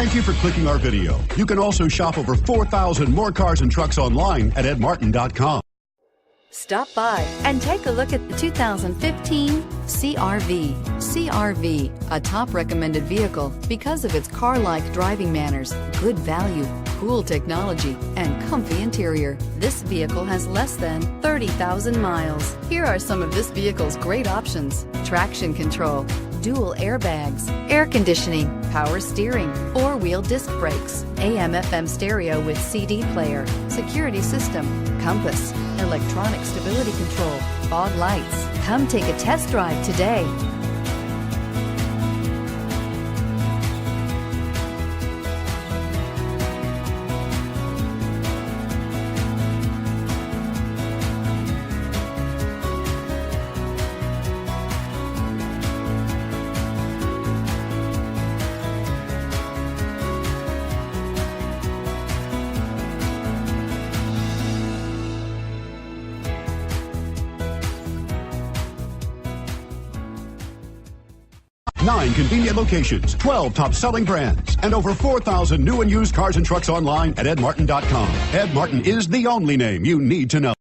Thank you for clicking our video. You can also shop over 4,000 more cars and trucks online at edmartin.com. Stop by and take a look at the 2015 CR-V. CR-V, a top recommended vehicle because of its car-like driving manners, good value, cool technology, and comfy interior. This vehicle has less than 30,000 miles. Here are some of this vehicle's great options: traction control, dual airbags, air conditioning, power steering, four-wheel disc brakes, AM/FM stereo with CD player, security system, compass, electronic stability control, fog lights. Come take a test drive today. Nine convenient locations, 12 top-selling brands, and over 4,000 new and used cars and trucks online at edmartin.com. Ed Martin is the only name you need to know.